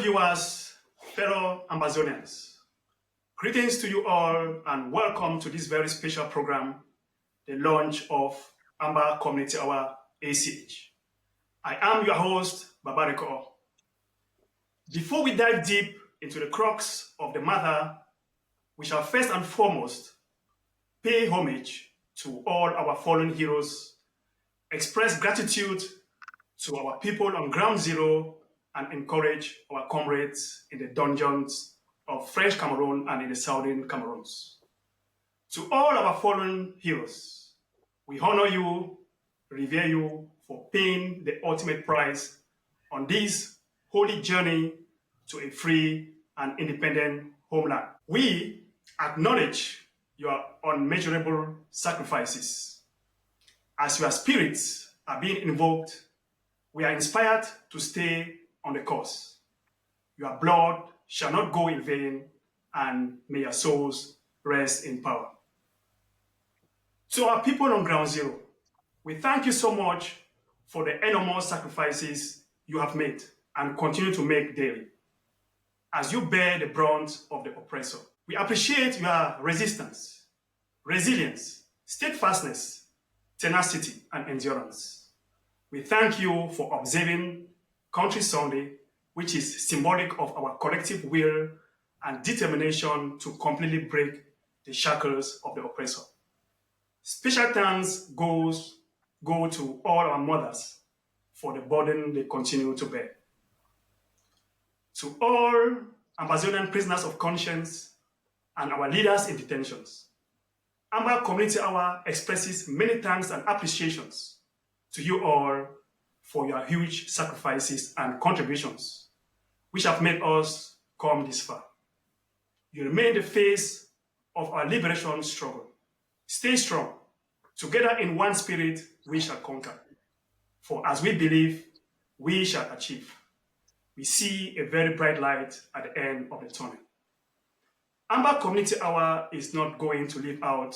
viewers, fellow Amazonians, greetings to you all and welcome to this very special program, the launch of Amba Community Hour ACH. I am your host, Babariko. Before we dive deep into the crux of the matter, we shall first and foremost pay homage to all our fallen heroes, express gratitude to our people on ground zero, and encourage our comrades in the dungeons of French Cameroon and in the southern Cameroons. To all our fallen heroes, we honor you, revere you for paying the ultimate price on this holy journey to a free and independent homeland. We acknowledge your unmeasurable sacrifices. As your spirits are being invoked, we are inspired to stay on the course. Your blood shall not go in vain, and may your souls rest in power. To our people on ground zero, we thank you so much for the enormous sacrifices you have made and continue to make daily as you bear the brunt of the oppressor. We appreciate your resistance, resilience, steadfastness, tenacity, and endurance. We thank you for observing Country Sunday, which is symbolic of our collective will and determination to completely break the shackles of the oppressor. Special thanks go to all our mothers for the burden they continue to bear. To all Amazonian prisoners of conscience and our leaders in detentions, Amba Community Hour expresses many thanks and appreciations to you all for your huge sacrifices and contributions, which have made us come this far. You remain the face of our liberation struggle. Stay strong. Together in one spirit, we shall conquer. For as we believe, we shall achieve. We see a very bright light at the end of the tunnel. Amba Community Hour is not going to leave out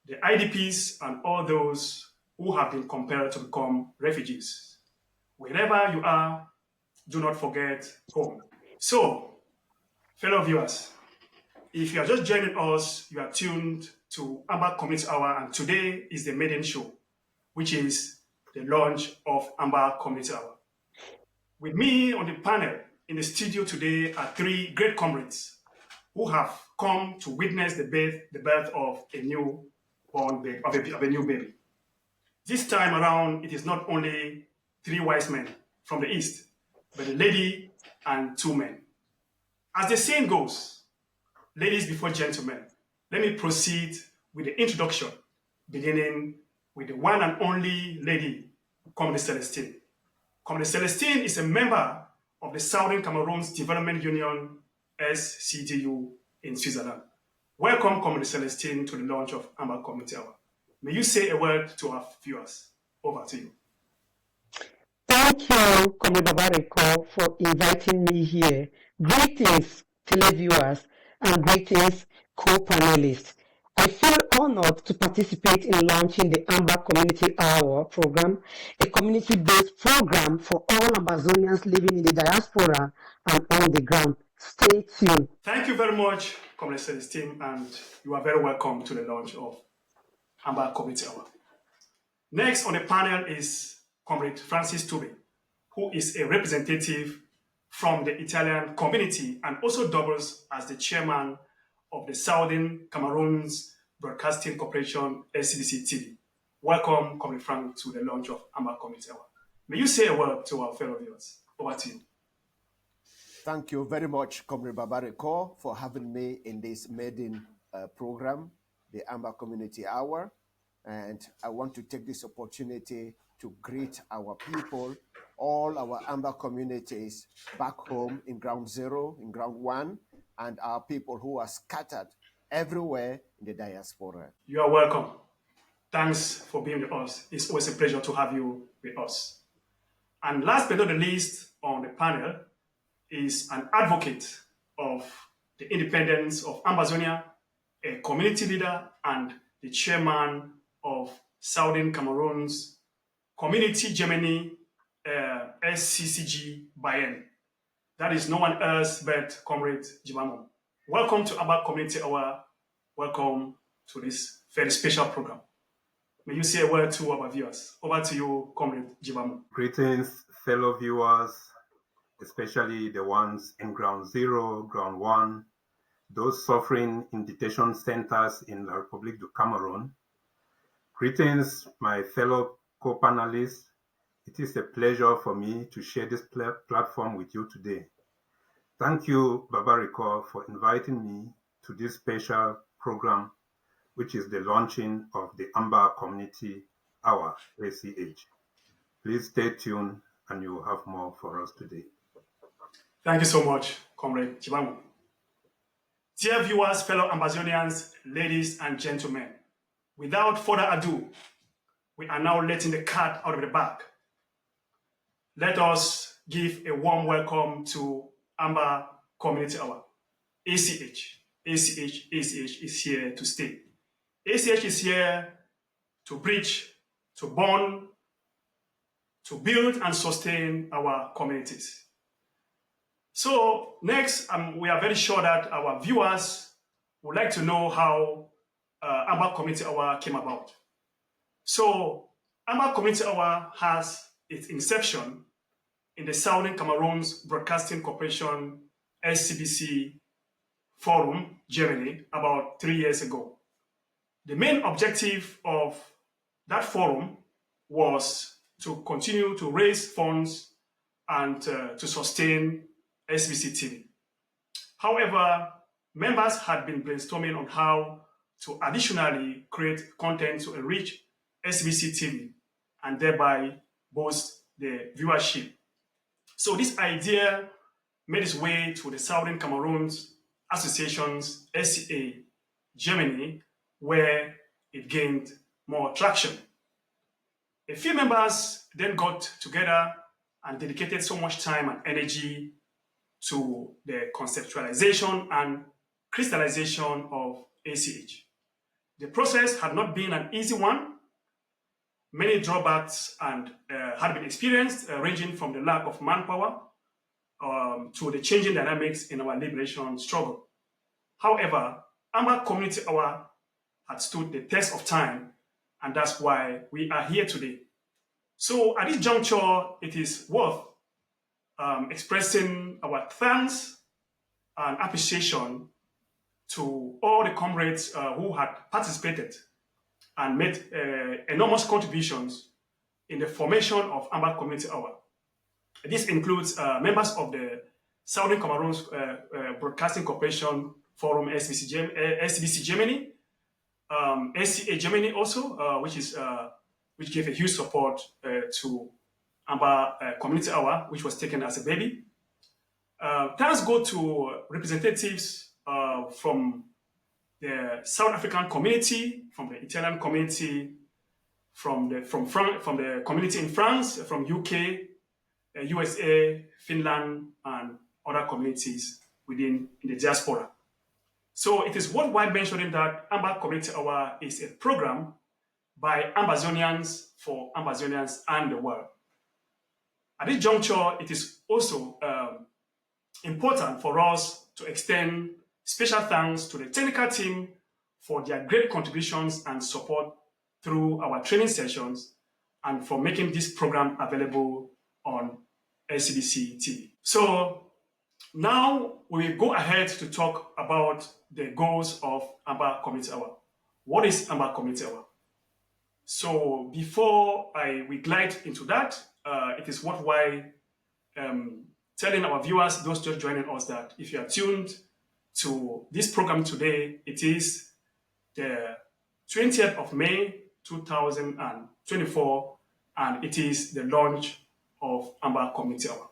the IDPs and all those who have been compelled to become refugees. Wherever you are, do not forget home. So, fellow viewers, if you are just joining us, you are tuned to Amba Community Hour, and today is the maiden show, which is the launch of Amba Community Hour. With me on the panel in the studio today are three great comrades who have come to witness the birth of a newborn baby, of a new baby. This time around, it is not only three wise men from the east, but a lady and two men. As the saying goes, ladies before gentlemen, let me proceed with the introduction, beginning with the one and only lady, Comrade Celestine. Comrade Celestine is a member of the Southern Cameroon's Development Union, SCDU, in Switzerland. Welcome, Comrade Celestine, to the launch of Amba Community Hour. May you say a word to our viewers. Over to you. Thank you, Comrade Babariko, for inviting me here. Greetings, televiewers, and greetings, co-panelists. I feel honored to participate in launching the Amba Community Hour program, a community-based program for all Amazonians living in the diaspora and on the ground. Stay tuned. Thank you very much, Comrade Celestine, and you are very welcome to the launch of Amba Community Hour. Next on the panel is Comrade Francis Tube, who is a representative from the Italian community and also doubles as the chairman of the Southern Cameroon's Broadcasting Corporation, SCDC TV. Welcome, Comrade Frank, to the launch of Amba Community Hour. May you say a word to our fellow viewers. Over to you. Thank you very much, Comrade Babariko, for having me in this maiden program, the Amba Community Hour. And I want to take this opportunity to greet our people, all our Amba communities back home in Ground Zero, in Ground One, and our people who are scattered everywhere in the diaspora. You are welcome. Thanks for being with us. It's always a pleasure to have you with us. And last but not the least on the panel is an advocate of the independence of Amazonia, a community leader, and the chairman of Southern Cameroon's Community Germany SCCG Bayern. That is no one else but Comrade Jibamo. Welcome to Amba Community Hour. Welcome to this very special program. May you say a word to our viewers. Over to you, Comrade Jibamo. Greetings, fellow viewers, especially the ones in Ground Zero, Ground One, those suffering in detention centers in the Republic du Cameroon. Greetings, my fellow co-panelists. It is a pleasure for me to share this platform with you today. Thank you, Babariko, for inviting me to this special program, which is the launching of the Amba Community Hour, ACH. Please stay tuned and you will have more for us today. Thank you so much, Comrade Jibamo. Dear viewers, fellow Ambazonians, ladies and gentlemen, without further ado, we are now letting the cat out of the bag. Let us give a warm welcome to Amba Community Hour. ACH is here to stay. ACH is here to bridge, to bond, to build and sustain our communities. So next, we are very sure that our viewers would like to know how Amba Community Hour came about. So Amba Community Hour has its inception in the Southern Cameroon's Broadcasting Corporation SCBC Forum, Germany, about 3 years ago. The main objective of that forum was to continue to raise funds and to sustain SBC TV. However, members had been brainstorming on how to additionally create content to enrich SBC TV and thereby boost the viewership. So this idea made its way to the Southern Cameroon's Association's SCA Germany, where it gained more traction. A few members then got together and dedicated so much time and energy to the conceptualization and crystallization of ACH. The process had not been an easy one. Many drawbacks had been experienced, ranging from the lack of manpower to the changing dynamics in our liberation struggle. However, Amba Community Hour had stood the test of time, and that's why we are here today. So at this juncture, it is worth expressing our thanks and appreciation to all the comrades who had participated and made enormous contributions in the formation of Amba Community Hour. This includes members of the Southern Cameroon's Broadcasting Corporation Forum SBC Germany, SCA Germany also, which gave a huge support to Amba Community Hour, which was taken as a baby. Thanks go to representatives from the South African community, from the Italian community, from the community in France, from UK, USA, Finland, and other communities in the diaspora. So it is worthwhile mentioning that Amba Community Hour is a program by Ambazonians for Ambazonians and the world. At this juncture, it is also important for us to extend special thanks to the technical team for their great contributions and support through our training sessions and for making this program available on SCBC TV. So now we will go ahead to talk about the goals of Amba Community Hour. What is Amba Community Hour? So before we glide into that, it is worthwhile telling our viewers, those just joining us, that if you are tuned to this program today, it is the 20th of May 2024, and it is the launch of Amba Community Hour.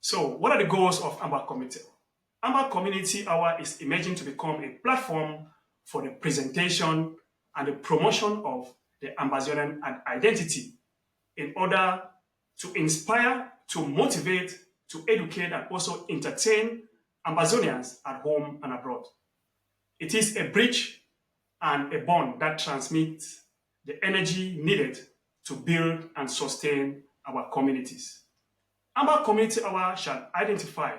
So what are the goals of Amba Community Hour? Amba Community Hour is emerging to become a platform for the presentation and the promotion of the Ambazonian identity in order to inspire, to motivate, to educate, and also entertain Ambazonians at home and abroad. It is a bridge and a bond that transmits the energy needed to build and sustain our communities. Amba Community Hour shall identify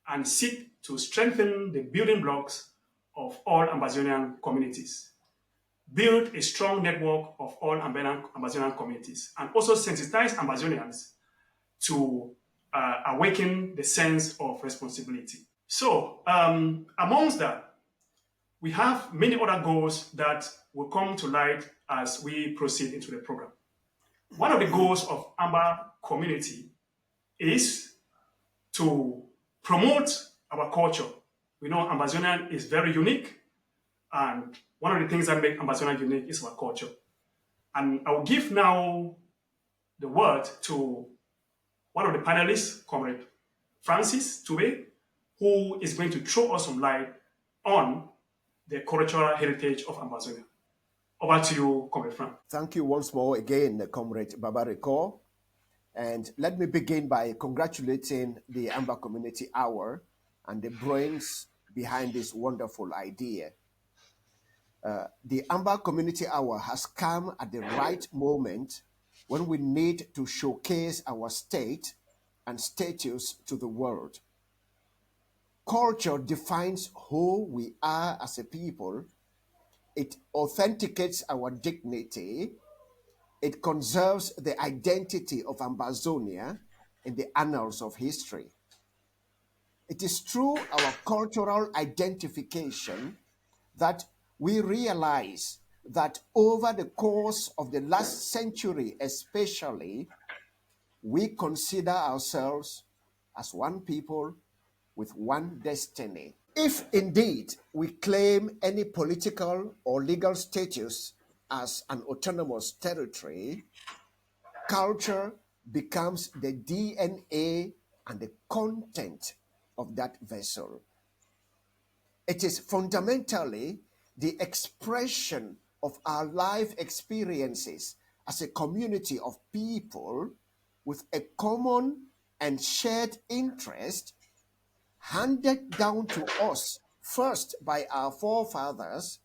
and seek to strengthen the building blocks of all Ambazonian communities, build a strong network of all Ambazonian communities, and also sensitize Ambazonians to awaken the sense of responsibility. So, amongst that, we have many other goals that will come to light as we proceed into the program. One of the goals of Amba community is to promote our culture. We know Ambazonian is very unique, and one of the things that make Ambazonian unique is our culture. And I will give now the word to one of the panelists, Comrade Francis Tube, who is going to throw us some light on the cultural heritage of Ambazonia. Over to you, Comrade Frank. Thank you once more again, Comrade Babareko. And let me begin by congratulating the Amba Community Hour and the brains behind this wonderful idea. The Amba Community Hour has come at the right moment when we need to showcase our state and status to the world. Culture defines who we are as a people. It authenticates our dignity. It conserves the identity of Ambazonia in the annals of history. It is through our cultural identification that we realize that over the course of the last century especially, we consider ourselves as one people with one destiny. If indeed we claim any political or legal status as an autonomous territory, culture becomes the DNA and the content of that vessel. It is fundamentally the expression of our life experiences as a community of people with a common and shared interest handed down to us first by our forefathers,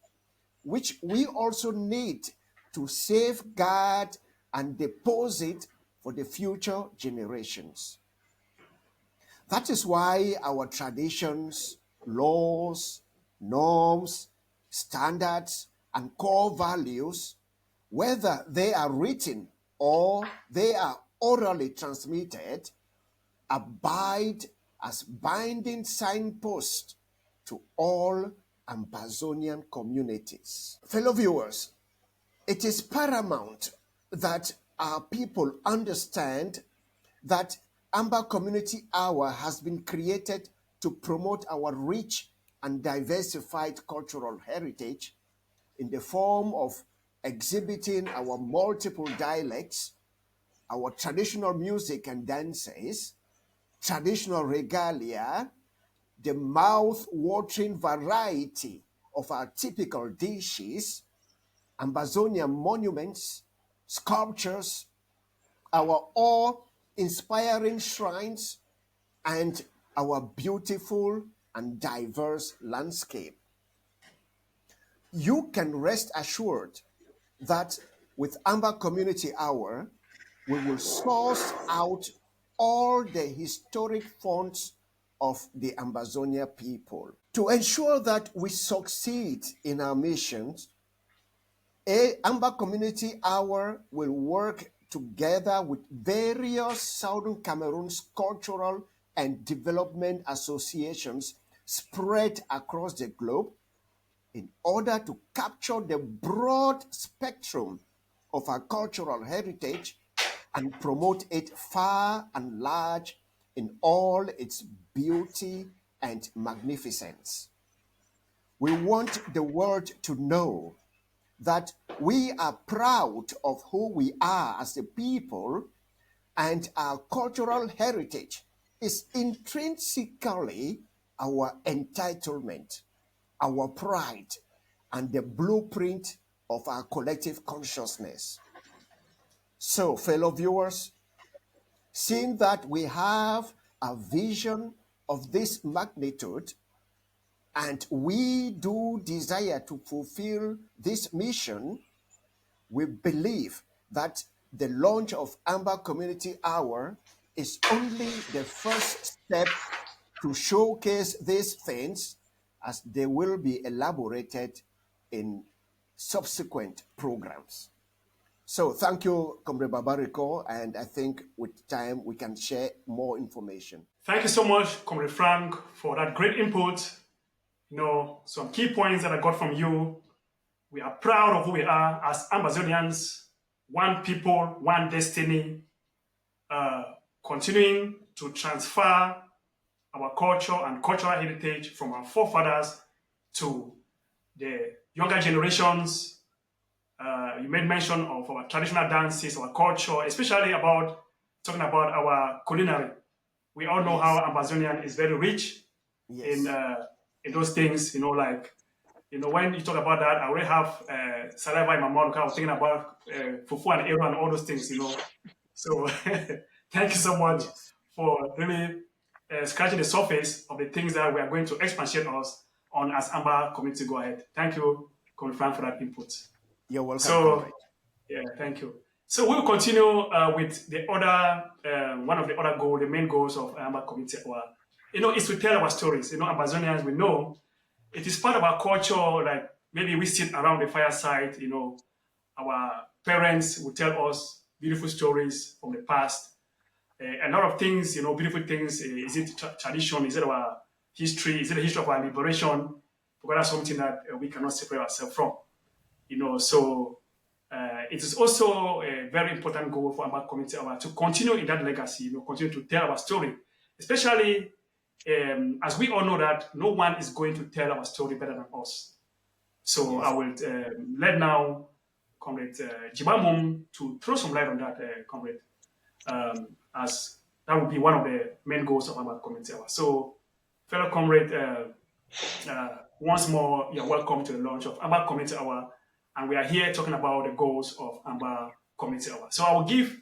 which we also need to safeguard and deposit for the future generations. That is why our traditions, laws, norms, standards, and core values, whether they are written or they are orally transmitted, abide as binding signposts to all Ambazonian communities. Fellow viewers, it is paramount that our people understand that Amba Community Hour has been created to promote our rich and diversified cultural heritage in the form of exhibiting our multiple dialects, our traditional music and dances, traditional regalia, the mouth-watering variety of our typical dishes, Ambazonian monuments, sculptures, our awe-inspiring shrines, and our beautiful and diverse landscape. You can rest assured that with Amba Community Hour, we will source out all the historic fonts of the Ambazonia people. To ensure that we succeed in our missions, Amba Community Hour will work together with various Southern Cameroon's cultural and development associations spread across the globe in order to capture the broad spectrum of our cultural heritage and promote it far and large in all its beauty and magnificence. We want the world to know that we are proud of who we are as a people, and our cultural heritage is intrinsically our entitlement, our pride, and the blueprint of our collective consciousness. So, fellow viewers, seeing that we have a vision of this magnitude, and we do desire to fulfill this mission, we believe that the launch of Amba Community Hour is only the first step to showcase these things, as they will be elaborated in subsequent programs. So thank you, Comrade Babariko, and I think with time we can share more information. Thank you so much, Comrade Frank, for that great input. Some key points that I got from you. We are proud of who we are as Amazonians, one people, one destiny, continuing to transfer our culture and cultural heritage from our forefathers to the younger generations. You made mention of our traditional dances, our culture, especially talking about our culinary. We all know how Amazonian is very rich in those things. When you talk about that, I already have saliva in my mouth. I was thinking about fufu and eru and all those things. So thank you so much for really scratching the surface of the things that we are going to expatiate us on as Amba community. Go ahead. Thank you, Comrade Frank, for that input. You're welcome, So, comrade. yeah, thank you. So we'll continue with the other, one of the other goals, the main goals of Amba community. Is to tell our stories. Amazonians, we know it is part of our culture. Like maybe we sit around the fireside, our parents will tell us beautiful stories from the past. A lot of things, beautiful things. Is it tradition? Is it our history? Is it the history of our liberation? Because that's something that we cannot separate ourselves from. So it is also a very important goal for our community to continue in that legacy, continue to tell our story, especially as we all know that no one is going to tell our story better than us. So I will let now Comrade Jibamum to throw some light on that, Comrade, as that would be one of the main goals of our community hour. So, fellow comrade, once more, you're welcome to the launch of Amba Community Hour, and we are here talking about the goals of Amba Community Hour. So I will give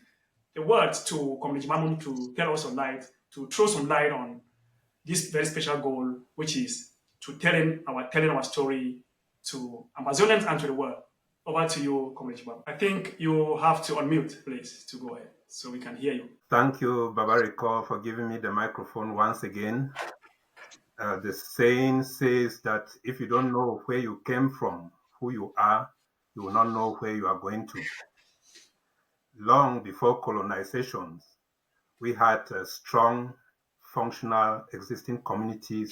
the word to Comrade Jibamum to tell us to throw some light on this very special goal, which is to telling our story to Amazonians and to the world. Over to you, Comrade Jibamum. I think you have to unmute, please, to go ahead so we can hear you. Thank you, Babariko, for giving me the microphone once again. The saying says that if you don't know where you came from, who you are, you will not know where you are going to. Long before colonizations, we had strong, functional, existing communities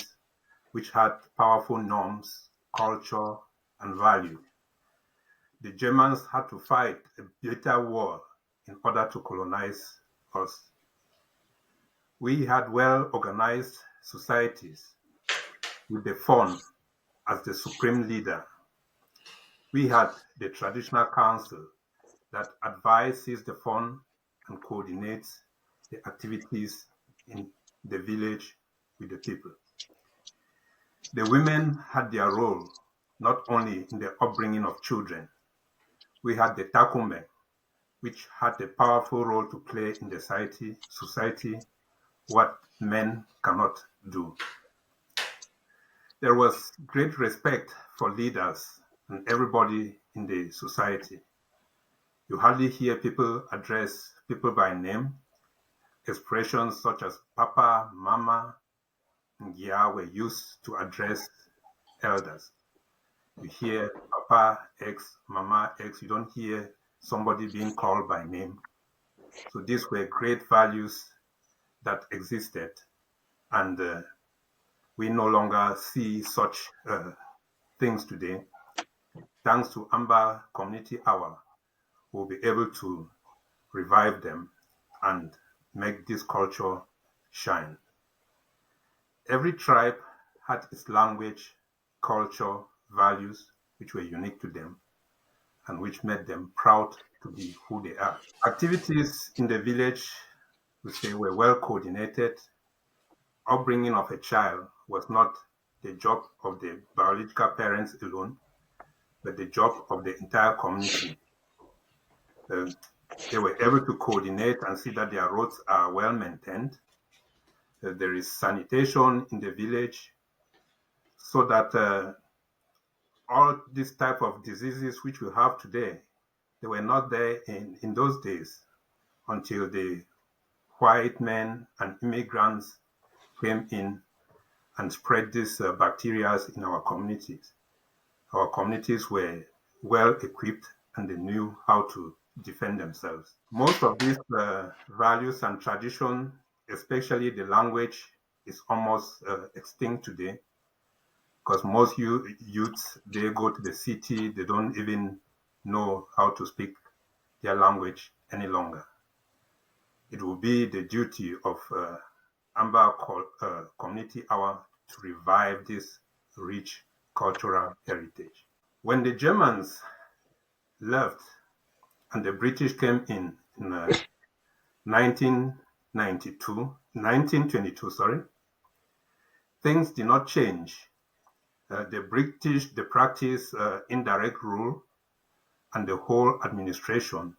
which had powerful norms, culture, and value. The Germans had to fight a bitter war in order to colonize us. We had well-organized societies with the fawn as the supreme leader. We had the traditional council that advises the fawn and coordinates the activities in the village with the people. The women had their role, not only in the upbringing of children. We had the takume, which had a powerful role to play in the society, what men cannot do. There was great respect for leaders and everybody in the society. You hardly hear people address people by name. Expressions such as Papa, Mama, and Ya were used to address elders. You hear Papa X, Mama X, you don't hear somebody being called by name. So these were great values that existed, and we no longer see such things today. Thanks to Amba Community Hour, we'll be able to revive them and make this culture shine. Every tribe had its language, culture, values, which were unique to them and which made them proud to be who they are. Activities in the village, we say, were well coordinated. Upbringing of a child was not the job of the biological parents alone, but the job of the entire community. They were able to coordinate and see that their roads are well maintained. There is sanitation in the village, so that all these type of diseases which we have today, they were not there in those days until the white men and immigrants came in and spread these bacteria in our communities. Our communities were well equipped and they knew how to defend themselves. Most of these values and tradition, especially the language, is almost extinct today, because most youths, they go to the city, they don't even know how to speak their language any longer. It will be the duty of Amba Community Hour to revive this rich cultural heritage. When the Germans left and the British came in 1922, things did not change. The British, they practiced indirect rule, and the whole administration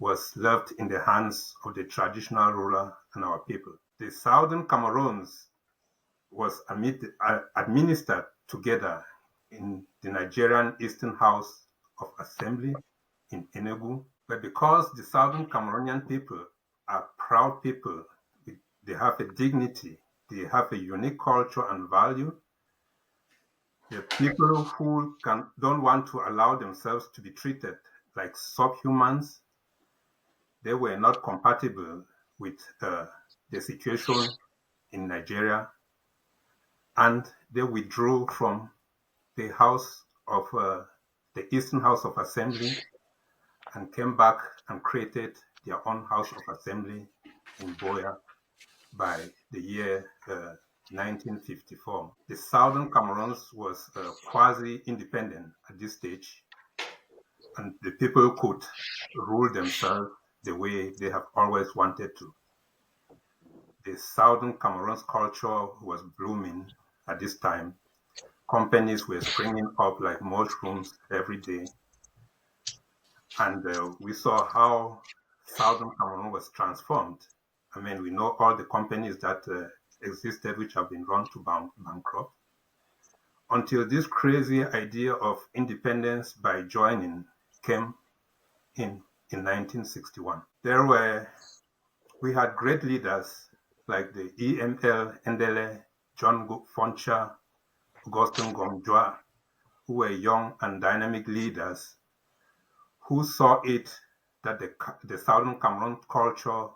was left in the hands of the traditional ruler and our people. The Southern Cameroons was administered together in the Nigerian Eastern House of Assembly in Enugu. But because the Southern Cameroonian people are proud people, they have a dignity, they have a unique culture and value, the people who don't want to allow themselves to be treated like subhumans, they were not compatible with the situation in Nigeria, and they withdrew from the House of the Eastern House of Assembly and came back and created their own House of Assembly in Boya by the year 1954. The Southern Cameroons was quasi-independent at this stage, and the people could rule themselves the way they have always wanted to. The Southern Cameroons culture was blooming at this time. Companies were springing up like mushrooms every day. And we saw how Southern Cameroon was transformed. I mean, we know all the companies that existed which have been run to bankrupt, until this crazy idea of independence by joining came in 1961. We had great leaders like the EML Ndele, John Foncha, Augustin Gomjwa, who were young and dynamic leaders who saw it that the Southern Cameroon culture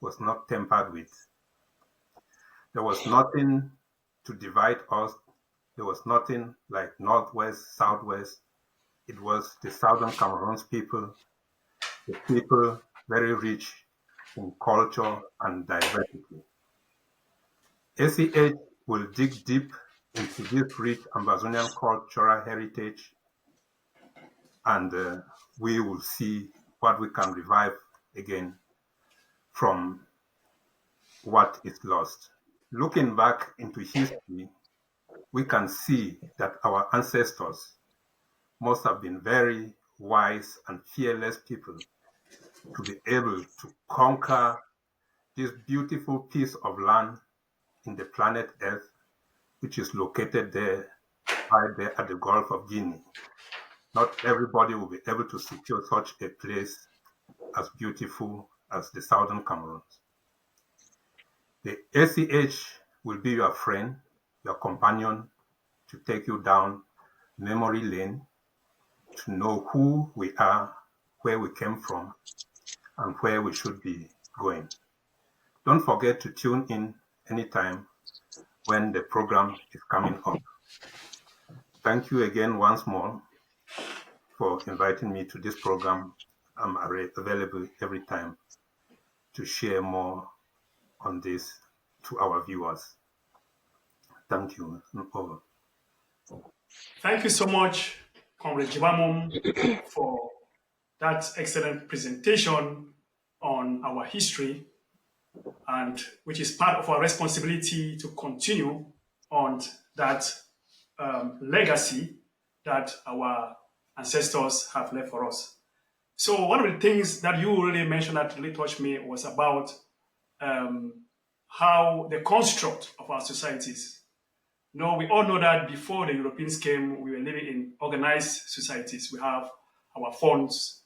was not tempered with. There was nothing to divide us. There was nothing like Northwest, Southwest. It was the Southern Cameroon's people, the people very rich in culture and diversity. ACH will dig deep into this rich Amazonian cultural heritage, and we will see what we can revive again from what is lost. Looking back into history, we can see that our ancestors must have been very wise and fearless people to be able to conquer this beautiful piece of land in the planet Earth, which is located there, right there at the Gulf of Guinea. Not everybody will be able to secure such a place as beautiful as the Southern Cameroons. The ACH will be your friend, your companion, to take you down memory lane, to know who we are, where we came from, and where we should be going. Don't forget to tune in anytime when the program is coming up. Thank you again once more for inviting me to this program. I'm available every time to share more on this to our viewers. Thank you. Over. Thank you so much, Comrade Jibamom, for that excellent presentation on our history, and which is part of our responsibility to continue on that legacy that our ancestors have left for us. So one of the things that you really mentioned that really touched me was about how the construct of our societies. We all know that before the Europeans came, we were living in organized societies. We have our funds,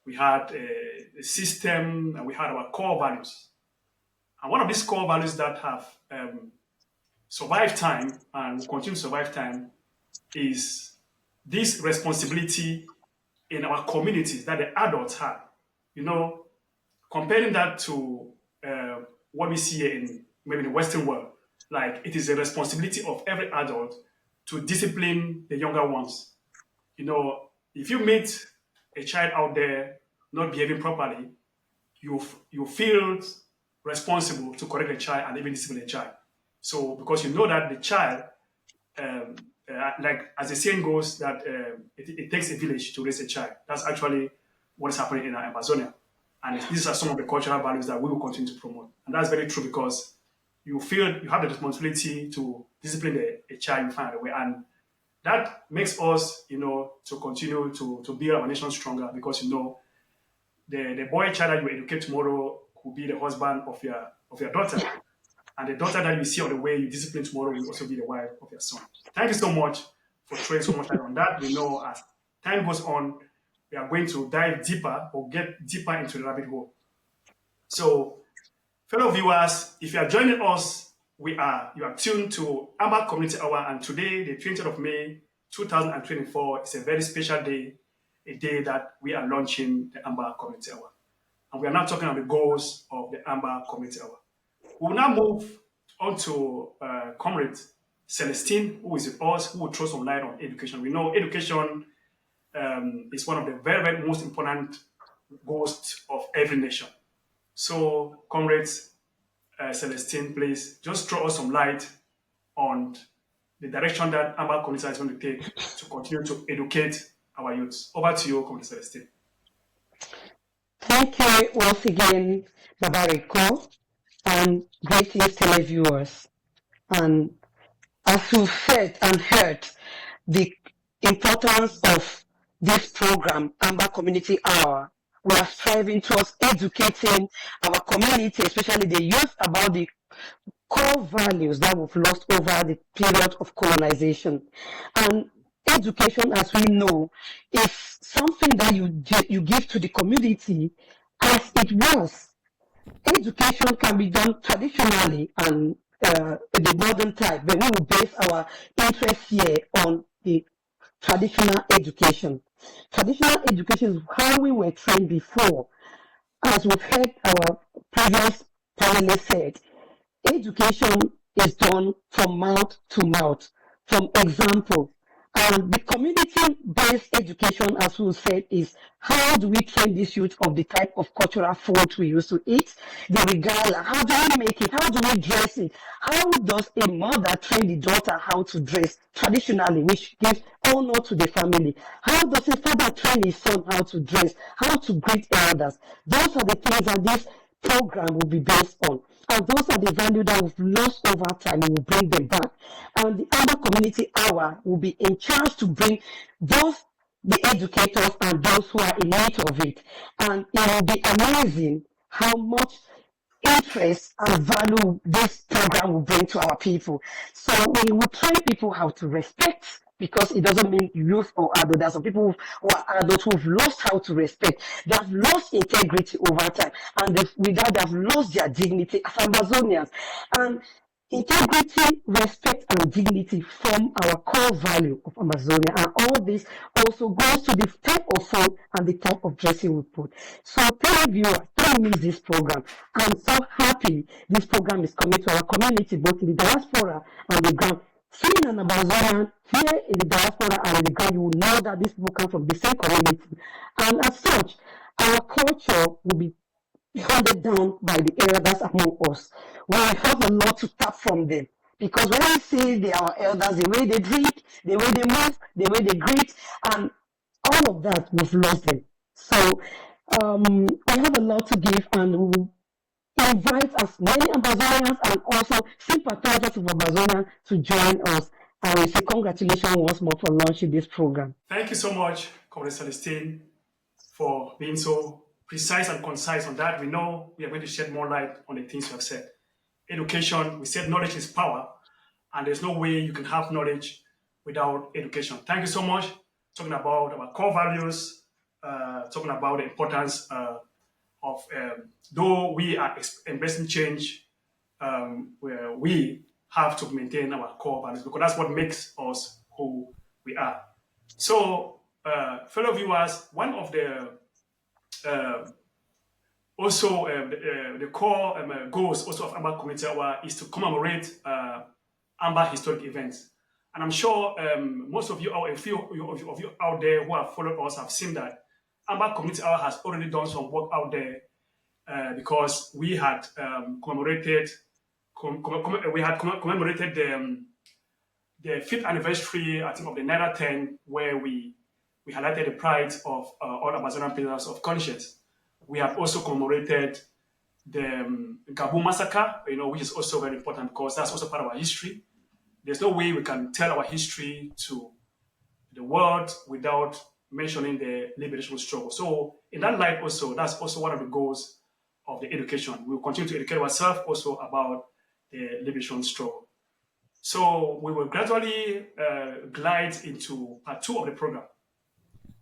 we had a system, and we had our core values. And one of these core values that have survived time and will continue to survive time is this responsibility in our communities that the adults have. You know, comparing that to what we see in maybe the Western world, like it is a responsibility of every adult to discipline the younger ones. You know, if you meet a child out there not behaving properly, you feel responsible to correct the child and even discipline the child. So because you know that the child, like as the saying goes, that it takes a village to raise a child. That's actually what is happening in Amazonia. And these are some of the cultural values that we will continue to promote. And that's very true because you feel you have the responsibility to discipline a child you find a way. And that makes us, you know, to continue to build our nation stronger because, you know, the boy child that you educate tomorrow will be the husband of your daughter. And the daughter that you see on the way you discipline tomorrow will also be the wife of your son. Thank you so much for throwing so much light on that. We know as time goes on, we are going to dive deeper or get deeper into the rabbit hole. So, fellow viewers, if you are joining us, you are tuned to Amba Community Hour, and today, the 20th of May, 2024, is a very special day, a day that we are launching the Amba Community Hour. And we are now talking about the goals of the Amba Community Hour. We will now move on to Comrade Celestine, who is with us, who will throw some light on education. We know education is one of the very, very most important goals of every nation. So, Comrades Celestine, please just throw us some light on the direction that Amba Community is going to take to continue to educate our youths. Over to you, Comrade Celestine. Thank you once again, Babariko, and greetings televiewers. And as you've said and heard, the importance of this program, Amba Community Hour, we are striving towards educating our community, especially the youth, about the core values that we've lost over the period of colonization. And education, as we know, is something that you give to the community as it was. Education can be done traditionally and the modern type, but we will base our interest here on the traditional education. Traditional education is how we were trained before. As we've heard our previous panelists said, education is done from mouth to mouth, from example. And the community-based education, as we said, is how do we train this youth of the type of cultural food we used to eat, the regala, how do we make it, how do we dress it, how does a mother train the daughter how to dress traditionally, which gives honor to the family, how does a father train his son how to dress, how to greet elders. Those are the things that this program will be based on. And those are the values that we've lost over time. We will bring them back. And the Amba Community Hour will be in charge to bring both the educators and those who are in need of it. And it will be amazing how much interest and value this program will bring to our people. So we will train people how to respect, because it doesn't mean youth or adult. There are some people who are adults who've lost how to respect. They have lost integrity over time, and with that, they have lost their dignity as Amazonians. And integrity, respect, and dignity form our core value of Amazonia. And all this also goes to the type of food and the type of dressing we put. So, televiewers, don't miss this program. I'm so happy this program is coming to our community, both in the diaspora and the ground. Seeing an Amazonian here in the diaspora and in the ground, you will know that these people come from the same community. And as such, our culture will be handed down by the elders among us. We have a lot to tap from them. Because when we see our elders, the way they drink, the way they move, the way they greet, and all of that, we've lost them. So we have a lot to give, and we will invite as many Amazonians and also sympathizers of Amazonia to join us. And we say congratulations once more for launching this program. Thank you so much, Comrade Celestine, for being so precise and concise on that. We know we are going to shed more light on the things you have said. Education, we said knowledge is power, and there's no way you can have knowledge without education. Thank you so much. Talking about our core values, talking about the importance of, though we are embracing change, where we have to maintain our core values because that's what makes us who we are. So, fellow viewers, one of the uh, also the core goals also of Amba Community Hour is to commemorate Amba historic events. And I'm sure most of you, or a few of you out there who have followed us, have seen that Amba Community Hour has already done some work out there because we had commemorated the fifth anniversary, I think, of the Naira 10, where we highlighted the pride of all Amazonian pillars of conscience. We have also commemorated the Gabu massacre, which is also very important because that's also part of our history. There's no way we can tell our history to the world without mentioning the liberation struggle. So in that light also, that's also one of the goals of the education. We'll continue to educate ourselves also about the liberation struggle. So we will gradually glide into part 2 of the program.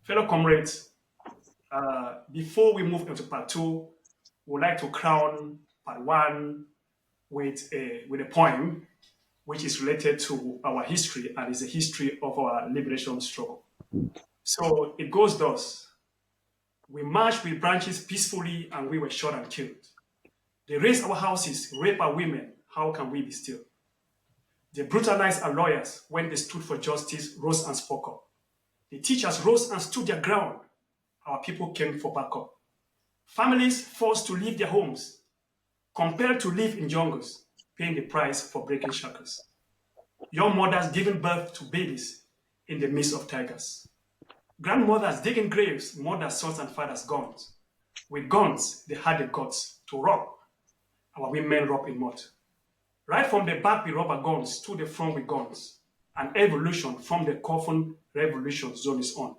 Fellow comrades, before we move into part 2, we would like to crown part 1 with a poem which is related to our history and is the history of our liberation struggle. So it goes thus. We marched with branches peacefully and we were shot and killed. They razed our houses, raped our women. How can we be still? They brutalized our lawyers when they stood for justice, rose and spoke up. The teachers rose and stood their ground. Our people came for backup. Families forced to leave their homes, compelled to live in jungles, paying the price for breaking shackles. Young mothers giving birth to babies in the midst of tigers. Grandmothers digging graves, mothers, sons, and fathers' guns. With guns, they had the guts to rob. Our women rob in mud. Right from the back with rubber guns to the front with guns. An evolution from the coffin revolution zone is on.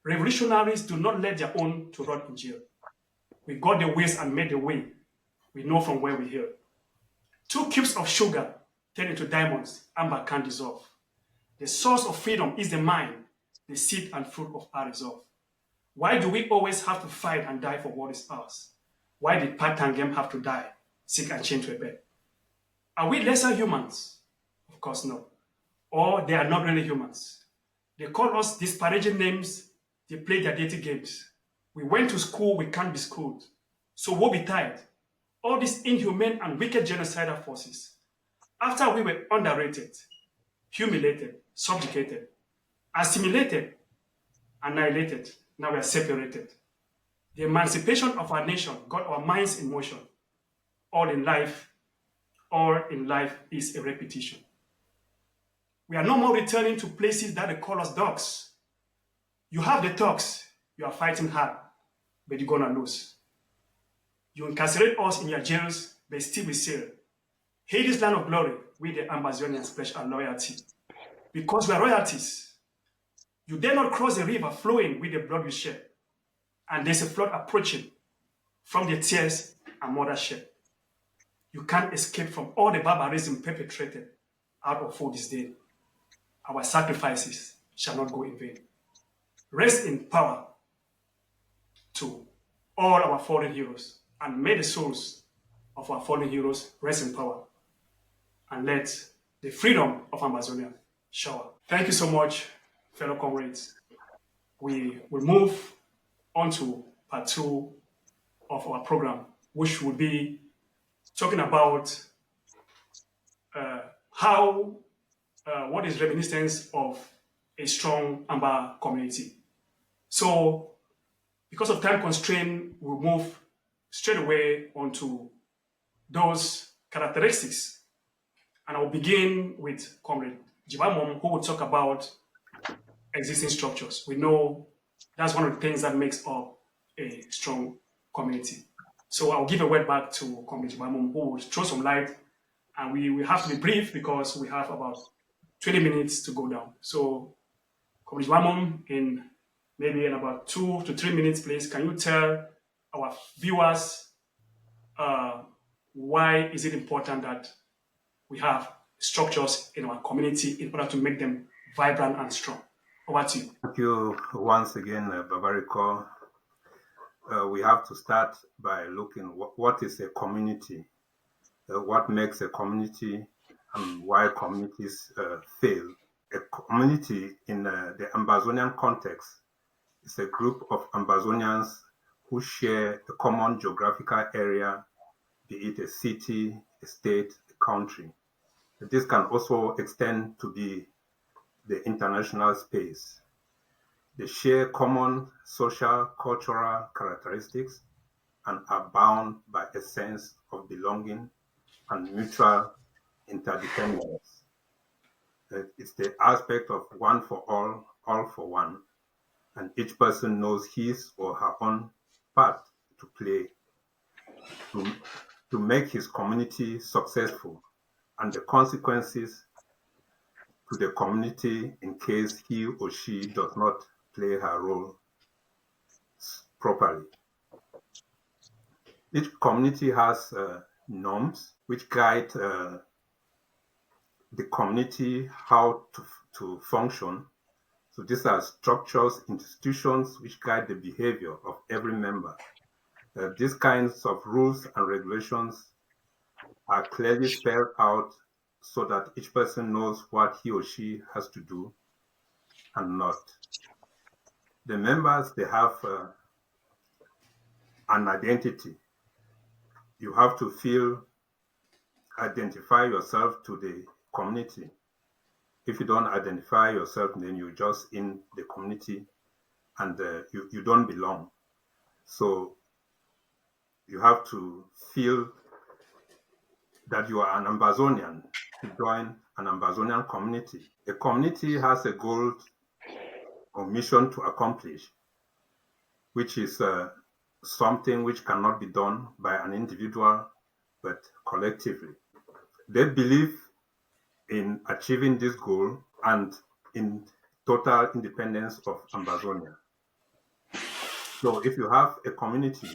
Revolutionaries do not let their own to rot in jail. We got the ways and made the way. We know from where we hail. 2 cubes of sugar turn into diamonds, amber can't dissolve. The source of freedom is the mind, the seed and fruit of our resolve. Why do we always have to fight and die for what is ours? Why did Pat Tangem have to die, sick and chained to a bed? Are we lesser humans? Of course no. Or they are not really humans. They call us disparaging names, they play their dirty games. We went to school, we can't be schooled. So woe betide. All these inhumane and wicked genocidal forces. After we were underrated, humiliated, subjugated, assimilated, annihilated, now we are separated. The emancipation of our nation got our minds in motion. All in life is a repetition. We are no more returning to places that they call us dogs. You have the talks, you are fighting hard, but you're gonna lose. You incarcerate us in your jails, but still we sail. Hades land of glory, we the Amazonians pledge our loyalty. Because we are royalties. You dare not cross the river flowing with the blood we shed. And there's a flood approaching from the tears our mother shed. You can't escape from all the barbarism perpetrated out of food this day. Our sacrifices shall not go in vain. Rest in power to all our fallen heroes, and may the souls of our fallen heroes rest in power, and let the freedom of Amazonia shower. Thank you so much, fellow comrades. We will move on to part 2 of our program, which will be talking about what is reminiscence of a strong Amba community. So, because of time constraint, we'll move straight away onto those characteristics. And I'll begin with Comrade Jibamom, who will talk about existing structures. We know that's one of the things that makes up a strong community. So I'll give a word back to Comrade Jibamom, who will throw some light. And we have to be brief because we have about 20 minutes to go down. So, Comrade Jibamom, in about 2 to 3 minutes, please, can you tell our viewers why is it important that we have structures in our community in order to make them vibrant and strong? Over to you. Thank you once again, Babariko. We have to start by looking what is a community. what makes a community and why communities fail. A community in the Ambazonian context is a group of Ambazonians who share a common geographical area, be it a city, a state, a country. This can also extend to be the international space. They share common social, cultural characteristics and are bound by a sense of belonging and mutual interdependence. It's the aspect of one for all for one, and each person knows his or her own part to play to, to make his community successful, and the consequences to the community in case he or she does not play her role properly. Each community has norms which guide the community how to function. So these are structures, institutions which guide the behavior of every member. These kinds of rules and regulations are clearly spelled out so that each person knows what he or she has to do and not. The members, they have an identity. You have to identify yourself to the community. If you don't identify yourself, then you're just in the community and you don't belong. So you have to feel that you are an Ambazonian to join an Ambazonian community. A community has a goal or mission to accomplish, which is something which cannot be done by an individual, but collectively. They believe in achieving this goal and in total independence of Ambazonia. So if you have a community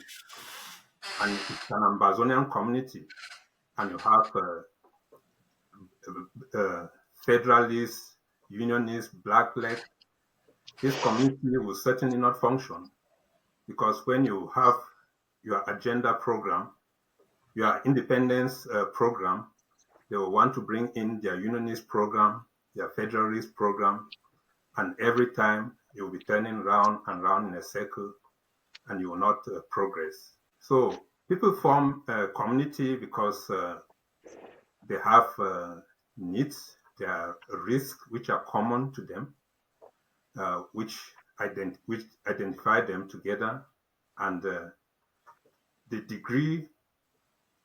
and it's an Ambazonian community and you have federalists, unionists, blackleg, this community will certainly not function, because when you have your agenda program, your independence program, they will want to bring in their unionist program, their federalist program, and every time you'll be turning round and round in a circle and you will not progress. So people form a community because they have needs, there are risks which are common to them, which identify them together, and the degree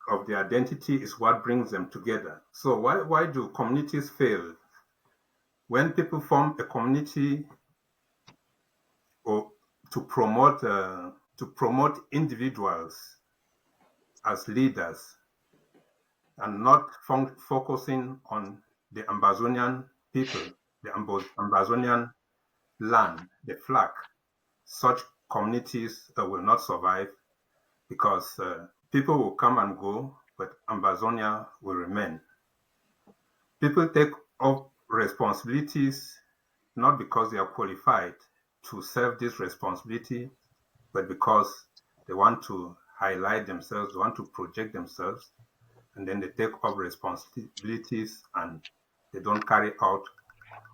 of the identity is what brings them together. So why do communities fail? When people form a community or to promote individuals as leaders and not focusing on the Ambazonian people, the Ambazonian land, the flag, such communities will not survive, because people will come and go, but Ambazonia will remain. People take up responsibilities not because they are qualified to serve this responsibility, but because they want to highlight themselves, they want to project themselves, and then they take up responsibilities and they don't carry out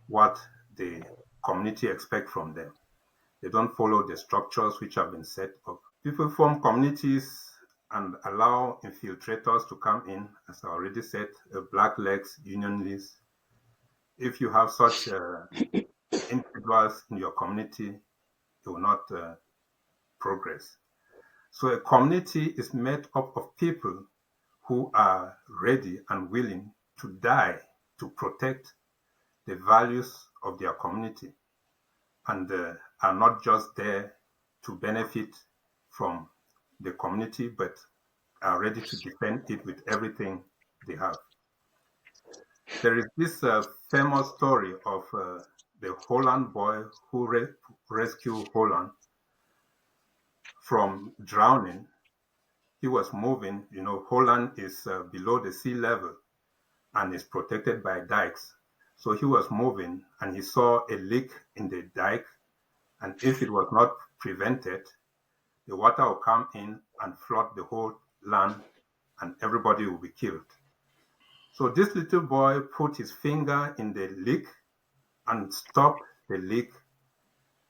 what the community expects from them. They don't follow the structures which have been set up. People form communities and allow infiltrators to come in, as I already said, blacklegs, unionists. If you have such individuals in your community, you will not progress. So a community is made up of people who are ready and willing to die to protect the values of their community, and are not just there to benefit from the community, but are ready to defend it with everything they have. There is this famous story of the Holland boy who rescued Holland from drowning. He was moving, Holland is below the sea level and is protected by dikes. So he was moving and he saw a leak in the dike, and if it was not prevented, the water will come in and flood the whole land and everybody will be killed. So this little boy put his finger in the leak and stopped the leak,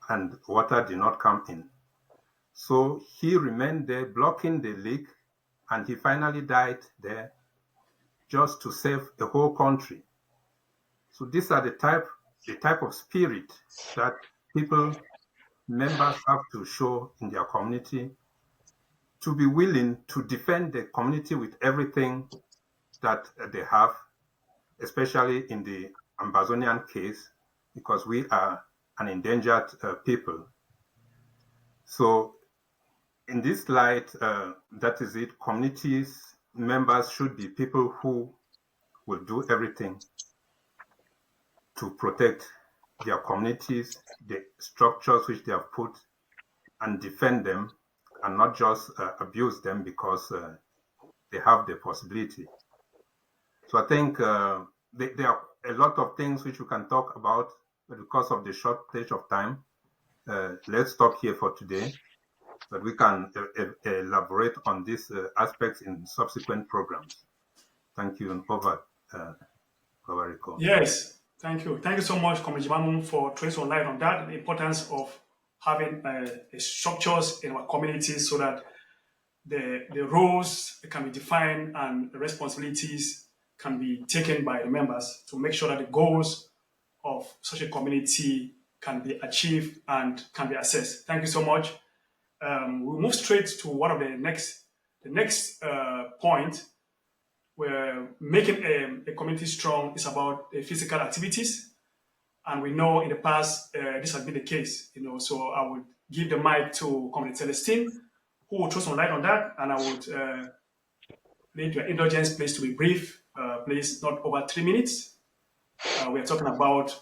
and water did not come in. So he remained there blocking the leak, and he finally died there just to save the whole country. So these are the type of spirit that members have to show in their community, to be willing to defend the community with everything that they have, especially in the Amazonian case, because we are an endangered people. So in this light, that is it, communities members should be people who will do everything to protect their communities, the structures which they have put, and defend them, and not just abuse them because they have the possibility. So I think there are a lot of things which we can talk about, but because of the shortage of time, let's stop here for today. But we can elaborate on these aspects in subsequent programs. Thank you, and over, Rico. Yes, thank you. Thank you so much, Comrade Jibamu, for throwing some light on that, the importance of having structures in our communities so that the roles can be defined and the responsibilities can be taken by the members to make sure that the goals of such a community can be achieved and can be assessed. Thank you so much. We'll move straight to one of the next point, where making a community strong is about physical activities. And we know in the past this has been the case, so I would give the mic to Comrade Celestine, who will throw some light on that, and I would need your indulgence, please, to be brief, please, not over 3 minutes. We are talking about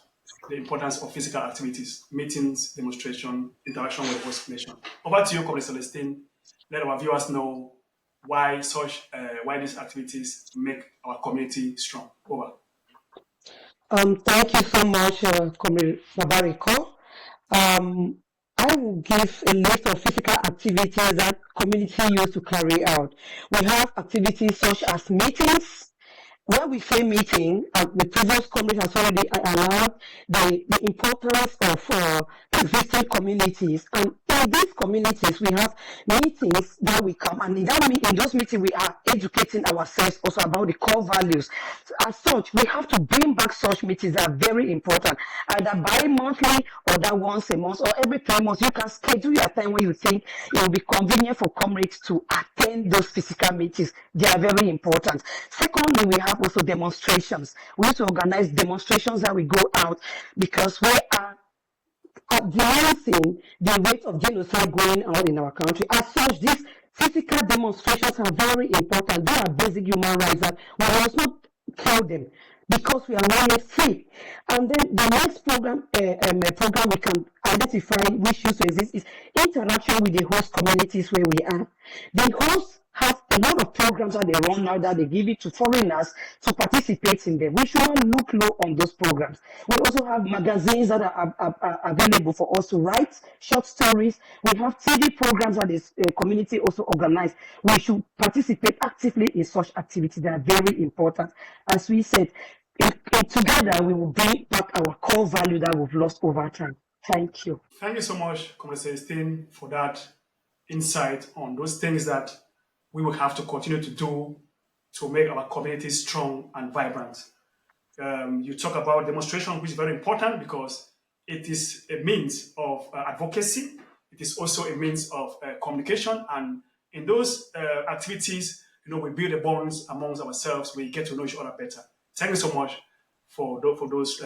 the importance of physical activities, meetings, demonstration, interaction with host nation. Over to you, Comrade Celestine. Let our viewers know why these activities make our community strong. Over. Thank you so much, Comrade Babariko. I will give a list of physical activities that community use to carry out. We have activities such as meetings. When we say meeting, the previous committee has already allowed the importance of existing communities. And in these communities, we have meetings that we come, and in those meetings, we are educating ourselves also about the core values. As such, we have to bring back such meetings that are very important, either bi-monthly or that once a month or every 3 months. You can schedule your time when you think it will be convenient for comrades to attend those physical meetings. They are very important. Secondly, we have also demonstrations. We need to organize demonstrations that we go out because we are denouncing the rate of genocide going on in our country. As such, these physical demonstrations are very important. They are basic human rights that we must not kill them because we are not yet free. And then the next program we can identify which used to exist is interaction with the host communities where we are. The hosts have a lot of programs that they run now that they give it to foreigners to participate in them. We should not look low on those programs. We also have magazines that are available for us to write short stories. We have TV programs that this community also organize. We should participate actively in such activities that are very important. As we said, together we will bring back our core value that we've lost over time. Thank you. Thank you so much, Comrade Celestine, for that insight on those things that we will have to continue to do to make our community strong and vibrant. You talk about demonstration, which is very important because it is a means of advocacy. It is also a means of communication. And in those activities, we build the bonds amongst ourselves. We get to know each other better. Thank you so much for those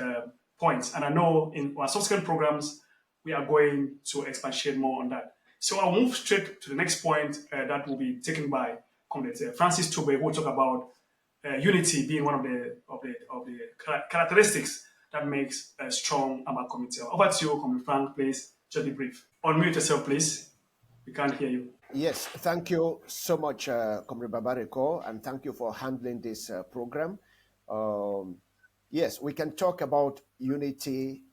points. And I know in our subsequent programs, we are going to expatiate more on that. So I'll move straight to the next point that will be taken by Comrade Francis Tube, who will talk about unity being one of the characteristics that makes a strong Amba community. Over to you, Comrade Frank, please. Just be brief. Unmute yourself, please. We can't hear you. Yes, thank you so much, Comrade Babariko, and thank you for handling this program. Yes, we can talk about unity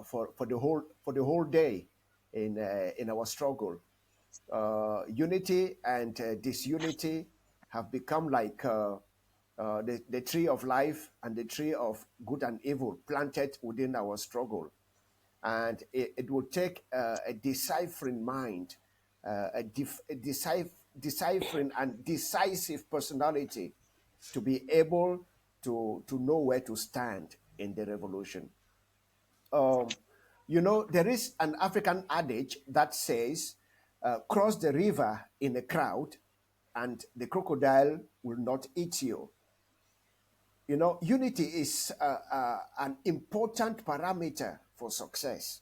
for the whole day in our struggle. Unity and disunity have become like the tree of life and the tree of good and evil planted within our struggle. And it will take a deciphering mind, deciphering and decisive personality to be able to know where to stand in the revolution. There is an African adage that says, cross the river in a crowd and the crocodile will not eat you. Unity is an important parameter for success.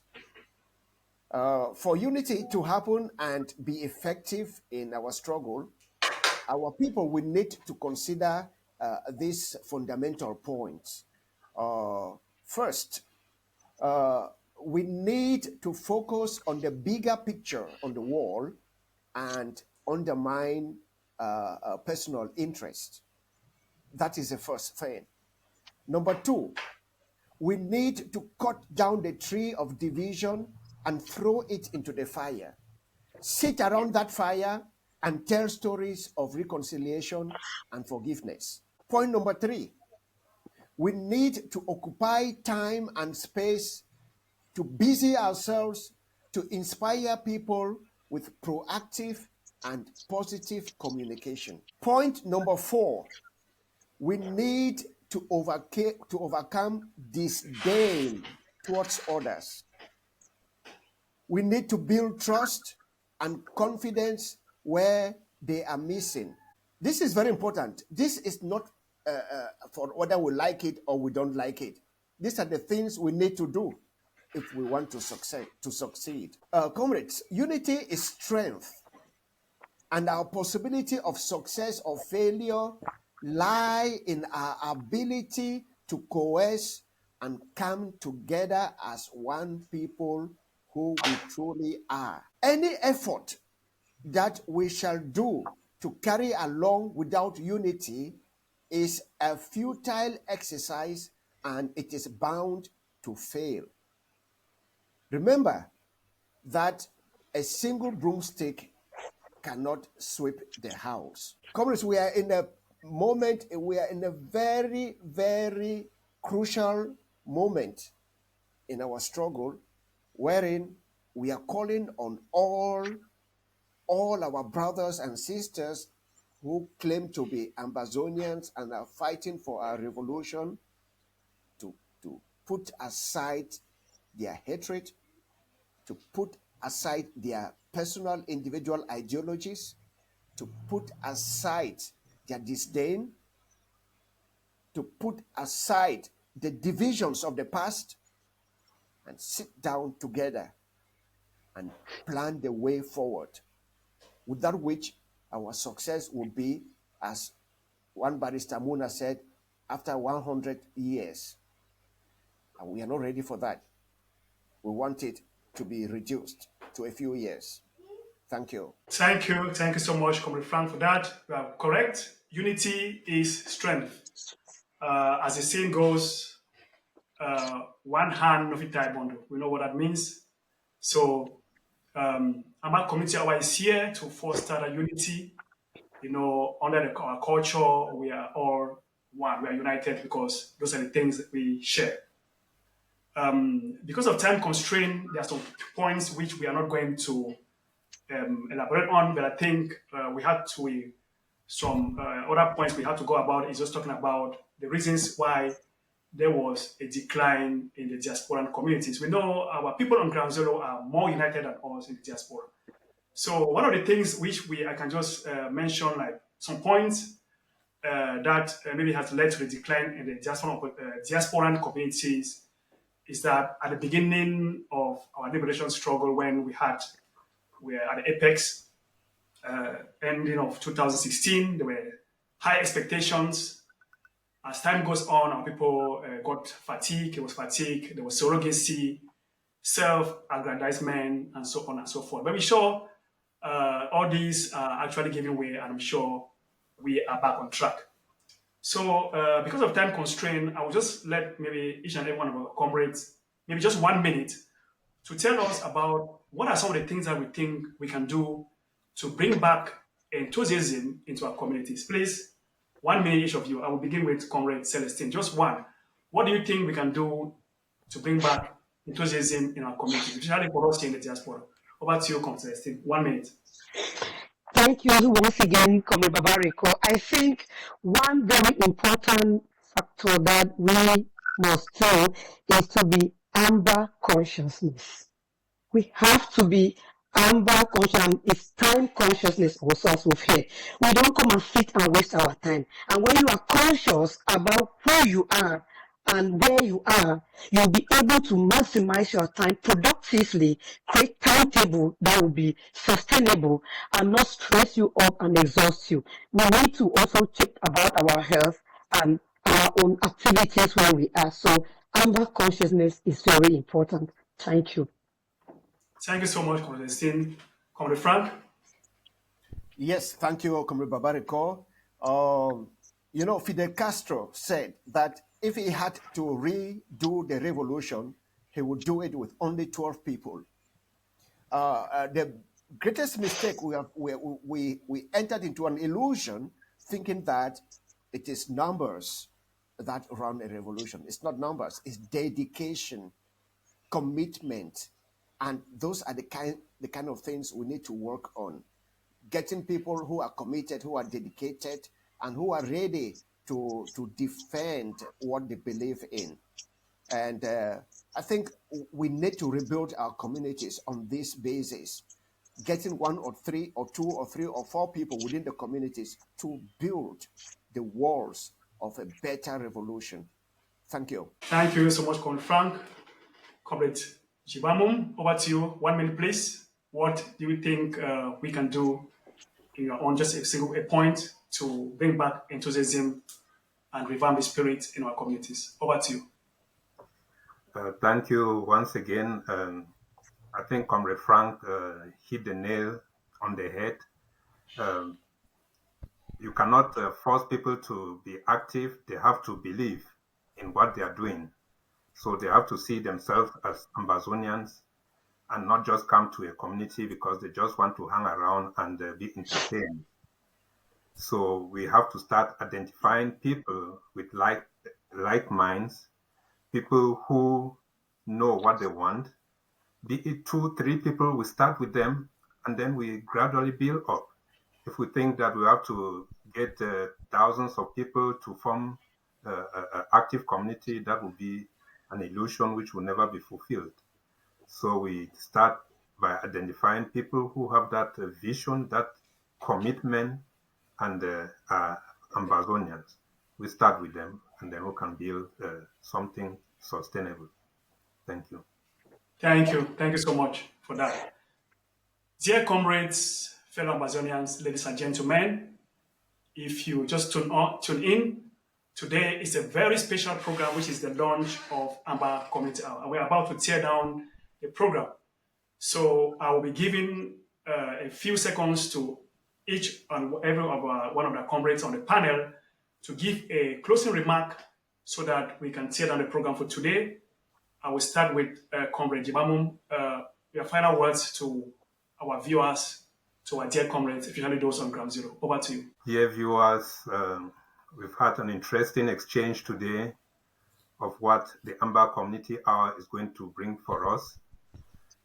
For unity to happen and be effective in our struggle, our people will need to consider these fundamental points. First, we need to focus on the bigger picture on the wall and undermine personal interest. That is the first thing. Number two, we need to cut down the tree of division and throw it into the fire. Sit around that fire and tell stories of reconciliation and forgiveness. Point number three, we need to occupy time and space to busy ourselves to inspire people with proactive and positive communication. Point number four, we need to overcome disdain towards others. We need to build trust and confidence where they are missing. This is very important. This is not for whether we like it or we don't like it. These are the things we need to do if we want to succeed. Comrades, unity is strength, and our possibility of success or failure lie in our ability to coerce and come together as one people who we truly are. Any effort that we shall do to carry along without unity is a futile exercise, and it is bound to fail. Remember that a single broomstick cannot sweep the house. Comrades, we are in a very, very crucial moment in our struggle, wherein we are calling on all our brothers and sisters who claim to be Ambazonians and are fighting for our revolution to put aside their hatred, to put aside their personal individual ideologies, to put aside their disdain, to put aside the divisions of the past, and sit down together and plan the way forward, without which our success will be, as one barrister Muna said, after 100 years. And we are not ready for that. We want it to be reduced to a few years. Thank you. Thank you so much, Comrade Frank, for that. You are correct. Unity is strength. As the saying goes, one hand no fit tie bundle. We know what that means. So, Amba Community Hour is here to foster a unity. Under our culture, we are all one. We are united because those are the things that we share. Because of time constraint, there are some points which we are not going to elaborate on, but I think we had to some other points we had to go about is just talking about the reasons why there was a decline in the diasporan communities. We know our people on ground zero are more united than us in the diaspora. So one of the things which I can just mention, like some points that maybe has led to the decline in the diasporan communities, is that at the beginning of our liberation struggle, when we were at the apex, ending of 2016, there were high expectations. As time goes on, our people got fatigue. It was fatigue. There was surrogacy, self-aggrandizement, and so on and so forth. But we're sure all these are actually giving way, and I'm sure we are back on track. So because of time constraint, I will just let maybe each and every one of our comrades, maybe just 1 minute, to tell us about what are some of the things that we think we can do to bring back enthusiasm into our communities. Please, 1 minute each of you. I will begin with Comrade Celestine. Just one. What do you think we can do to bring back enthusiasm in our communities, especially for us here in the diaspora? Over to you, Comrade Celestine. 1 minute. Thank you once again, Comrade Babariko. I think one very important factor that we must do is to be Amba consciousness. We have to be Amba conscious, and it's time consciousness also, as we've heard. We don't come and sit and waste our time. And when you are conscious about who you are and where you are, you'll be able to maximize your time productively, create timetable that will be sustainable and not stress you up and exhaust you. We need to also check about our health and our own activities where we are. So Amba consciousness is very important. Thank you. Thank you so much, Comrade Celestine. Comrade Frank? Yes, thank you, Comrade Babariko. Fidel Castro said that if he had to redo the revolution, he would do it with only 12 people. The greatest mistake we entered into an illusion thinking that it is numbers that run a revolution. It's not numbers, it's dedication, commitment, and those are the kind of things we need to work on. Getting people who are committed, who are dedicated, and who are ready to defend what they believe in. And I think we need to rebuild our communities on this basis, getting 1 or 3 or 2 or 3 or 4 people within the communities to build the walls of a better revolution. Thank you. Thank you so much, Comrade Frank. Comrade Jibamum, over to you. 1 minute, please. What do you think we can do on just a point to bring back enthusiasm and revamp the spirit in our communities? Over to you. Thank you once again. I think Comrade Frank hit the nail on the head. You cannot force people to be active. They have to believe in what they are doing. So they have to see themselves as Ambazonians and not just come to a community because they just want to hang around and be entertained. So we have to start identifying people with like minds, people who know what they want. Be it 2, 3 people, we start with them and then we gradually build up. If we think that we have to get thousands of people to form an active community, that will be an illusion which will never be fulfilled. So we start by identifying people who have that vision, that commitment, and are Ambazonians. We start with them, and then we can build something sustainable. Thank you. Thank you. Thank you so much for that. Dear comrades, fellow Ambazonians, ladies and gentlemen, if you just tune in, today is a very special program, which is the launch of Amba Community Hour. And we're about to tear down the program. So I will be giving a few seconds to each and every of one of the comrades on the panel to give a closing remark so that we can tear down the program for today. I will start with Comrade Jibamum. Your final words to our viewers, to our dear comrades, especially those on Ground Zero. Over to you. Dear viewers, we've had an interesting exchange today of what the Amba Community Hour is going to bring for us.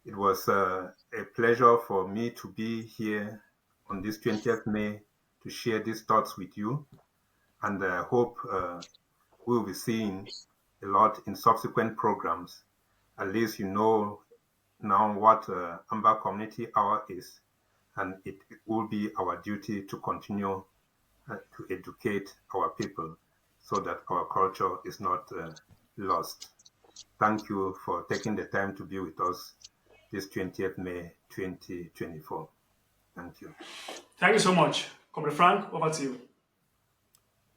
It was a pleasure for me to be here on this 20th May to share these thoughts with you. And I hope we'll be seeing a lot in subsequent programs. At least you know now what Amba Community Hour is. And it will be our duty to continue to educate our people so that our culture is not lost. Thank you for taking the time to be with us this 20th May 2024. Thank you. Thank you so much. Comrade Frank, over to you.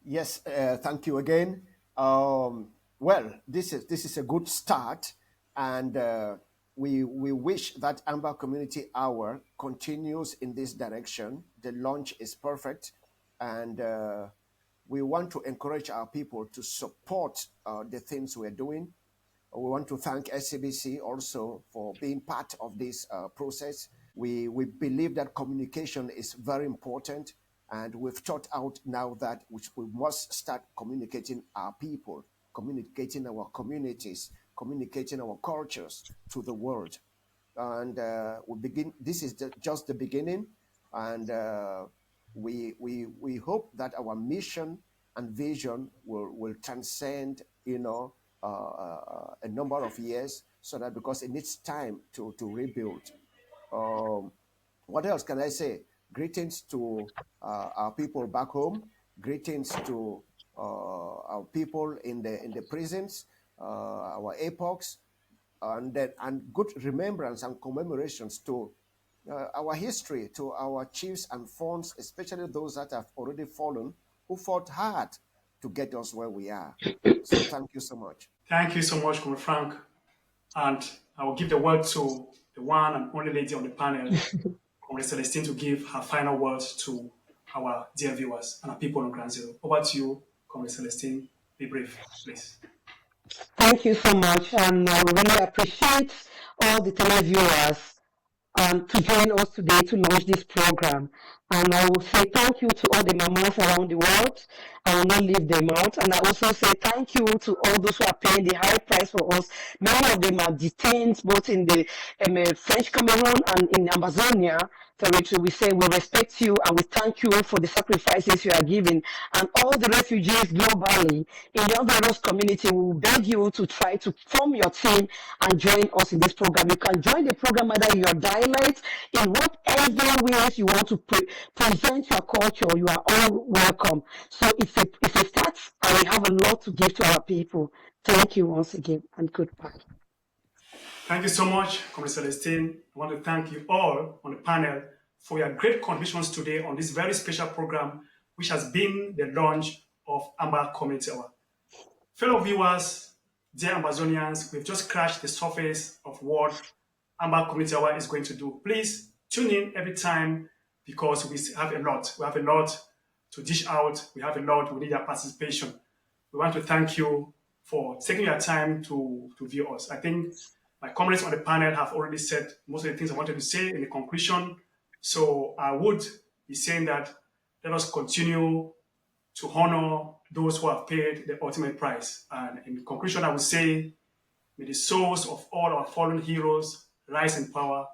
Yes, thank you again. Well, this is a good start, and we wish that Amba Community Hour continues in this direction. The launch is perfect, and we want to encourage our people to support the things we're doing. We want to thank SCBC also for being part of this process. we believe that communication is very important, and we've thought out now that we must start communicating our people, communicating our communities, communicating our cultures to the world. And we begin. This is just the beginning, and we hope that our mission and vision will transcend, a number of years, so that, because it needs time to rebuild. What else can I say? Greetings to our people back home. Greetings to our people in the prisons, our epochs, and good remembrance and commemorations to our history, to our chiefs and fawns, especially those that have already fallen, who fought hard to get us where we are. So thank you so much. Thank you so much, Comrade Frank. And I will give the word to the one and only lady on the panel, Comrade Celestine, to give her final words to our dear viewers and our people on Ground Zero. Over to you, Comrade Celestine. Be brief, please. Thank you so much, and I really appreciate all the televiewers to join us today to launch this program. And I will say thank you to all the mamas around the world. I will not leave them out. And I also say thank you to all those who are paying the high price for us. Many of them are detained both in the French Cameroon and in Amazonia territory. We say we respect you and we thank you for the sacrifices you are giving. And all the refugees globally in your various community, we will beg you to try to form your team and join us in this program. You can join the program either in your dialect, in whatever ways you want to present your culture. You are all welcome. So it's a start, and we have a lot to give to our people. Thank you once again, and goodbye. Thank you so much, Comrade Celestine. I want to thank you all on the panel for your great contributions today on this very special program, which has been the launch of Amba Community Hour. Fellow viewers, dear Ambazonians, we've just scratched the surface of what Amba Community Hour is going to do. Please tune in every time, because we have a lot. We have a lot to dish out. We have a lot. We need your participation. We want to thank you for taking your time to view us. I think my comrades on the panel have already said most of the things I wanted to say in the conclusion. So I would be saying that let us continue to honor those who have paid the ultimate price. And in conclusion, I would say, may the souls of all our fallen heroes rise in power,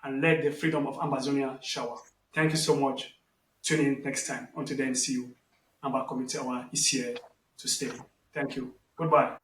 and let the freedom of Amazonia shower. Thank you so much. Tune in next time. Until then, see you. Amba Community Hour is here to stay. Thank you. Goodbye.